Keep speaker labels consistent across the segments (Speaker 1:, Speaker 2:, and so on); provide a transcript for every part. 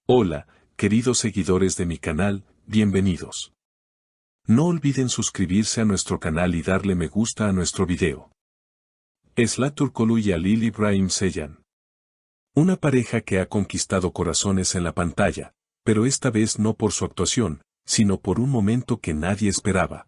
Speaker 1: Hola, queridos seguidores de mi canal, bienvenidos. No olviden suscribirse a nuestro canal y darle me gusta a nuestro video. Esla Turkoglu y Halil İbrahim Ceylan. Una pareja que ha conquistado corazones en la pantalla, pero esta vez no por su actuación, sino por un momento que nadie esperaba.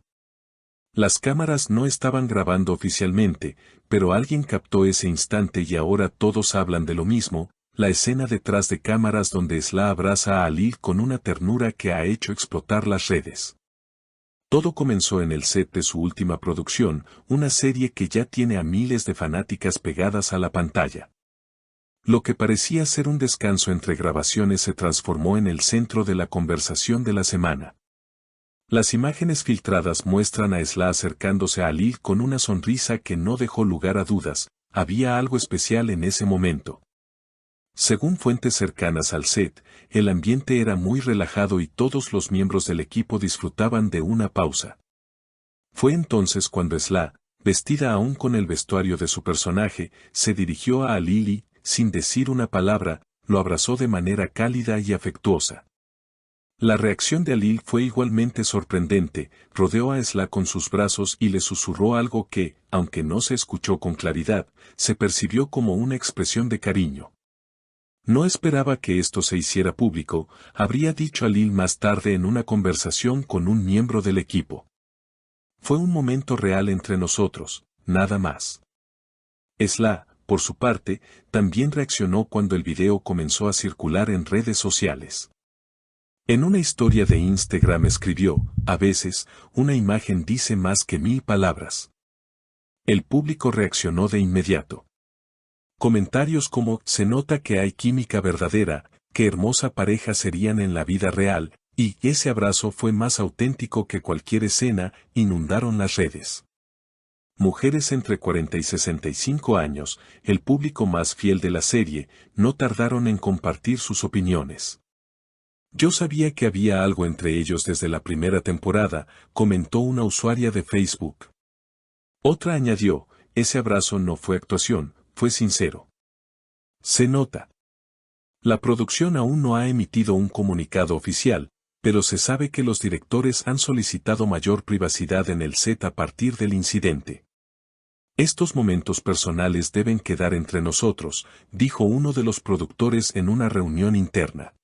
Speaker 1: Las cámaras no estaban grabando oficialmente, pero alguien captó ese instante y ahora todos hablan de lo mismo. La escena detrás de cámaras donde Esla abraza a Halil con una ternura que ha hecho explotar las redes. Todo comenzó en el set de su última producción, una serie que ya tiene a miles de fanáticas pegadas a la pantalla. Lo que parecía ser un descanso entre grabaciones se transformó en el centro de la conversación de la semana. Las imágenes filtradas muestran a Esla acercándose a Halil con una sonrisa que no dejó lugar a dudas, había algo especial en ese momento. Según fuentes cercanas al set, el ambiente era muy relajado y todos los miembros del equipo disfrutaban de una pausa. Fue entonces cuando Esla, vestida aún con el vestuario de su personaje, se dirigió a Halil y, sin decir una palabra, lo abrazó de manera cálida y afectuosa. La reacción de Halil fue igualmente sorprendente, rodeó a Esla con sus brazos y le susurró algo que, aunque no se escuchó con claridad, se percibió como una expresión de cariño. No esperaba que esto se hiciera público, habría dicho Halil más tarde en una conversación con un miembro del equipo. Fue un momento real entre nosotros, nada más. Esla, por su parte, también reaccionó cuando el video comenzó a circular en redes sociales. En una historia de Instagram escribió, a veces, una imagen dice más que 1000 palabras. El público reaccionó de inmediato. Comentarios como, se nota que hay química verdadera, qué hermosa pareja serían en la vida real, y ese abrazo fue más auténtico que cualquier escena, inundaron las redes. Mujeres entre 40 y 65 años, el público más fiel de la serie, no tardaron en compartir sus opiniones. Yo sabía que había algo entre ellos desde la primera temporada, comentó una usuaria de Facebook. Otra añadió, ese abrazo no fue actuación, fue sincero. Se nota. La producción aún no ha emitido un comunicado oficial, pero se sabe que los directores han solicitado mayor privacidad en el set a partir del incidente. Estos momentos personales deben quedar entre nosotros, dijo uno de los productores en una reunión interna.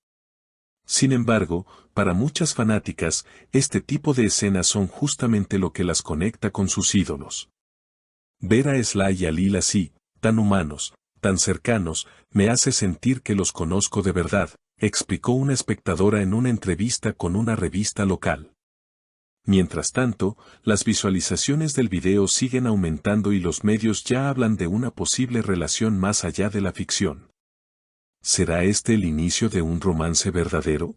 Speaker 1: Sin embargo, para muchas fanáticas, este tipo de escenas son justamente lo que las conecta con sus ídolos. Ver a Esla y Halil así, tan humanos, tan cercanos, me hace sentir que los conozco de verdad, explicó una espectadora en una entrevista con una revista local. Mientras tanto, las visualizaciones del video siguen aumentando y los medios ya hablan de una posible relación más allá de la ficción. ¿Será este el inicio de un romance verdadero?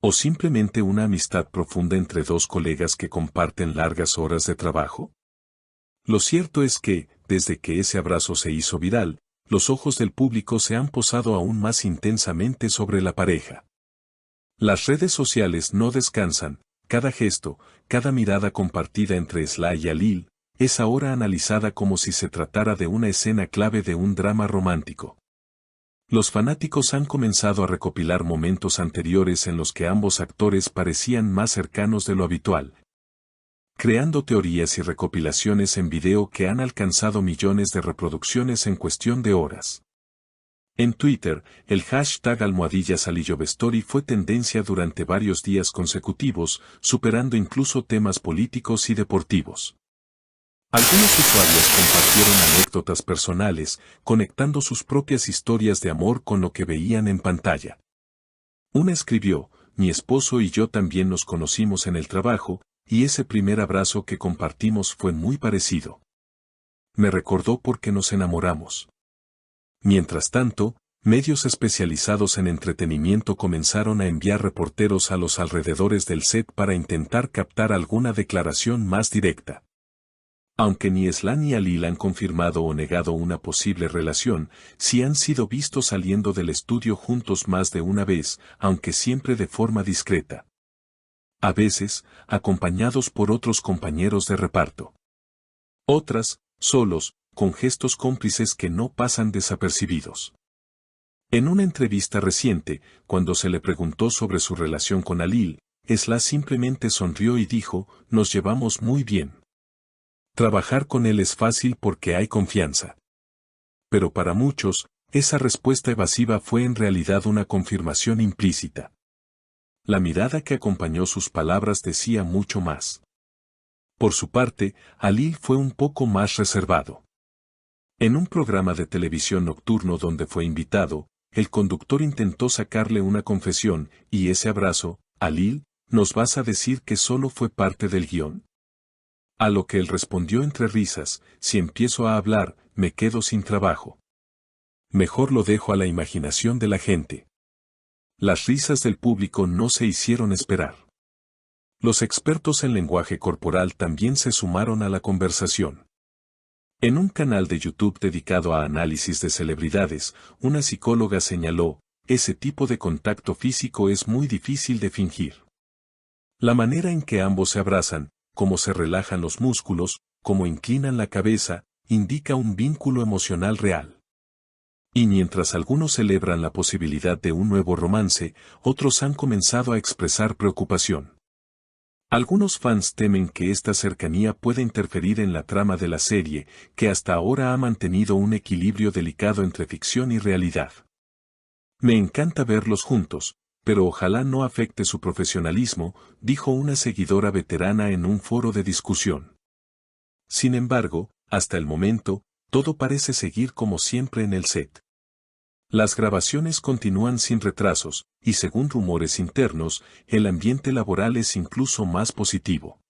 Speaker 1: ¿O simplemente una amistad profunda entre dos colegas que comparten largas horas de trabajo? Lo cierto es que, desde que ese abrazo se hizo viral, los ojos del público se han posado aún más intensamente sobre la pareja. Las redes sociales no descansan, cada gesto, cada mirada compartida entre Esla y Halil, es ahora analizada como si se tratara de una escena clave de un drama romántico. Los fanáticos han comenzado a recopilar momentos anteriores en los que ambos actores parecían más cercanos de lo habitual, creando teorías y recopilaciones en video que han alcanzado millones de reproducciones en cuestión de horas. En Twitter, el hashtag #AlmohadillasHalillovestory fue tendencia durante varios días consecutivos, superando incluso temas políticos y deportivos. Algunos usuarios compartieron anécdotas personales, conectando sus propias historias de amor con lo que veían en pantalla. Una escribió, mi esposo y yo también nos conocimos en el trabajo, y ese primer abrazo que compartimos fue muy parecido. Me recordó porque nos enamoramos. Mientras tanto, medios especializados en entretenimiento comenzaron a enviar reporteros a los alrededores del set para intentar captar alguna declaración más directa. Aunque ni Esla ni Halil han confirmado o negado una posible relación, sí han sido vistos saliendo del estudio juntos más de una vez, aunque siempre de forma discreta. A veces, acompañados por otros compañeros de reparto. Otras, solos, con gestos cómplices que no pasan desapercibidos. En una entrevista reciente, cuando se le preguntó sobre su relación con Alil, Sla simplemente sonrió y dijo, nos llevamos muy bien. Trabajar con él es fácil porque hay confianza. Pero para muchos, esa respuesta evasiva fue en realidad una confirmación implícita. La mirada que acompañó sus palabras decía mucho más. Por su parte, Alil fue un poco más reservado. En un programa de televisión nocturno donde fue invitado, el conductor intentó sacarle una confesión, y ese abrazo, Alil, ¿nos vas a decir que solo fue parte del guión? A lo que él respondió entre risas, si empiezo a hablar, me quedo sin trabajo. Mejor lo dejo a la imaginación de la gente. Las risas del público no se hicieron esperar. Los expertos en lenguaje corporal también se sumaron a la conversación. En un canal de YouTube dedicado a análisis de celebridades, una psicóloga señaló, ese tipo de contacto físico es muy difícil de fingir. La manera en que ambos se abrazan, cómo se relajan los músculos, cómo inclinan la cabeza, indica un vínculo emocional real. Y mientras algunos celebran la posibilidad de un nuevo romance, otros han comenzado a expresar preocupación. Algunos fans temen que esta cercanía pueda interferir en la trama de la serie, que hasta ahora ha mantenido un equilibrio delicado entre ficción y realidad. Me encanta verlos juntos, pero ojalá no afecte su profesionalismo, dijo una seguidora veterana en un foro de discusión. Sin embargo, hasta el momento, todo parece seguir como siempre en el set. Las grabaciones continúan sin retrasos, y según rumores internos, el ambiente laboral es incluso más positivo.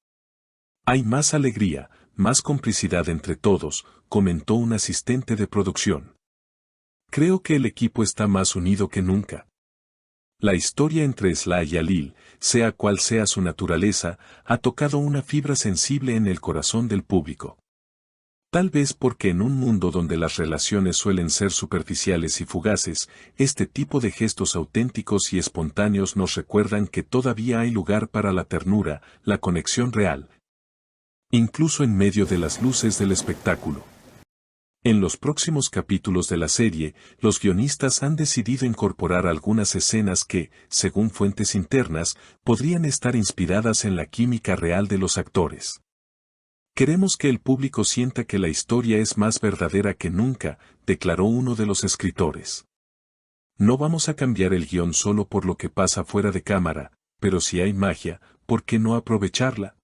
Speaker 1: Hay más alegría, más complicidad entre todos, comentó un asistente de producción. Creo que el equipo está más unido que nunca. La historia entre Sla y Alil, sea cual sea su naturaleza, ha tocado una fibra sensible en el corazón del público. Tal vez porque en un mundo donde las relaciones suelen ser superficiales y fugaces, este tipo de gestos auténticos y espontáneos nos recuerdan que todavía hay lugar para la ternura, la conexión real. Incluso en medio de las luces del espectáculo. En los próximos capítulos de la serie, los guionistas han decidido incorporar algunas escenas que, según fuentes internas, podrían estar inspiradas en la química real de los actores. Queremos que el público sienta que la historia es más verdadera que nunca, declaró uno de los escritores. No vamos a cambiar el guión solo por lo que pasa fuera de cámara, pero si hay magia, ¿por qué no aprovecharla?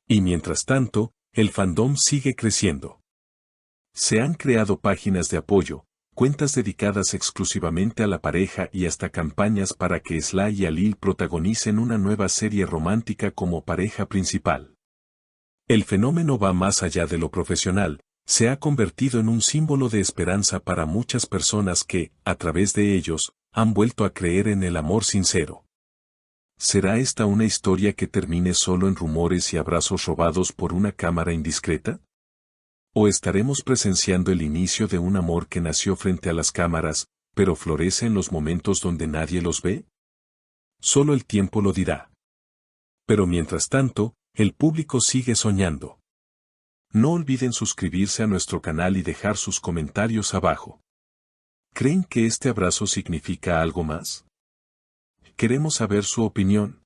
Speaker 1: Y mientras tanto, el fandom sigue creciendo. Se han creado páginas de apoyo, cuentas dedicadas exclusivamente a la pareja y hasta campañas para que Sla y Alil protagonicen una nueva serie romántica como pareja principal. El fenómeno va más allá de lo profesional, se ha convertido en un símbolo de esperanza para muchas personas que, a través de ellos, han vuelto a creer en el amor sincero. ¿Será esta una historia que termine solo en rumores y abrazos robados por una cámara indiscreta? ¿O estaremos presenciando el inicio de un amor que nació frente a las cámaras, pero florece en los momentos donde nadie los ve? Solo el tiempo lo dirá. Pero mientras tanto, el público sigue soñando. No olviden suscribirse a nuestro canal y dejar sus comentarios abajo. ¿Creen que este abrazo significa algo más? Queremos saber su opinión.